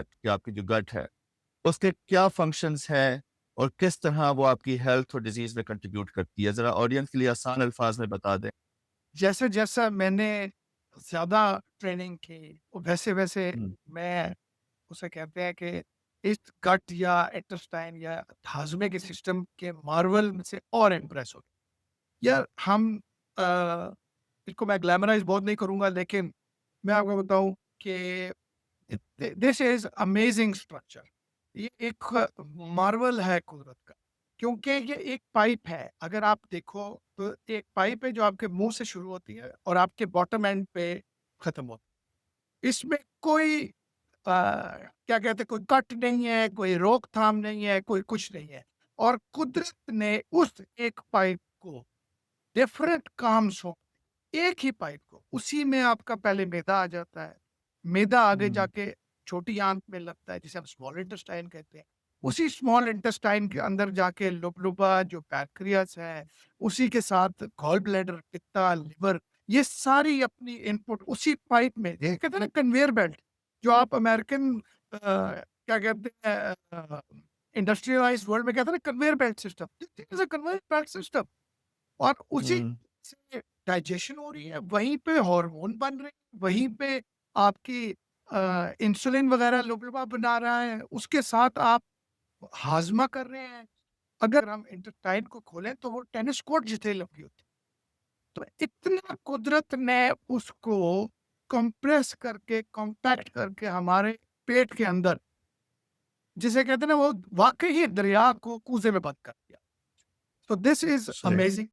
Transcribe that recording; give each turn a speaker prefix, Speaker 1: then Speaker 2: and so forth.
Speaker 1: कि आपकी जो गट है, उसके क्या फंक्शंस हैं और किस तरह वो आपकी हेल्थ और डिजीज़ में कंट्रीब्यूट करती है? ज़रा ऑडियंस के लिए आसान अल्फाज में बता दें।
Speaker 2: जैसे-जैसा मैंने ज़्यादा ट्रेनिंग की, वैसे-वैसे
Speaker 1: हुँ,
Speaker 2: मैं उसे कहते हैं कि इस गट या इंटेस्टाइन या हाज़मे के सिस्टम के मार्वल में से और इम्प्रेस हो गया। यार हम अ, इसको मैं ग्लैमराइज़ बहुत नहीं करूँगा, लेकिन मैं आपको बताऊँ कि दिस इज़ अमेजिंग स्ट्रक्चर। ये एक मार्वल है कुदरत का, क्योंकि ये एक पाइप है। अगर आप देखो तो एक पाइप है जो आपके मुँह से शुरू होती है और आपके बॉटम एंड पे खत्म होती है। इसमें कोई क्या कहते हैं, कोई कट नहीं है, कोई रोकथाम नहीं है, कोई कुछ नहीं है। और कुदरत ने उस एक पाइप को डिफरेंट काम सौंप, एक ही पाइप को, उसी में आपका पहले मैदा आ जाता है। मैदा आगे
Speaker 1: हुँ,
Speaker 2: जाके छोटी आंत में लगता है, जिसे हम स्मॉल इंटेस्टाइन कहते हैं। उसी स्मॉल इंटेस्टाइन के अंदर जाके लुबलुबा जो पैनक्रियास है, उसी के साथ गॉल ब्लैडर, पित्ता, लिवर, ये सारी अपनी इनपुट उसी पाइप में, ये कहते हैं ना कन्वेयर बेल्ट, जो आप अमेरिकन क्या कहते हैं, इंडस्ट्रियलाइज्ड वर्ल्ड में कहते हैं ना conveyor belt system. This is a conveyor belt system. और उसी
Speaker 1: हुँ,
Speaker 2: से डाइजेशन हो रही है, वहीं पे हार्मोन बन रहे हैं, वहीं पे आपकी इंसुलिन वगैरह लुबलुबा बना रहा है, उसके साथ आप हाज़मा कर रहे हैं। अगर हम इंटेस्टाइन को खोलें तो वो टेनिस कोर्ट जितनी लंबी होती है। तो इतना कुदरत ने उसको कंप्रेस करके, कॉम्पैक्ट करके हमारे पेट के अंदर, जिसे कहते हैं ना, वो वाक़ई ही दरिया को कूज़े में बंद कर दिया। तो दिस इज़
Speaker 1: सही।
Speaker 2: अमेजिंग।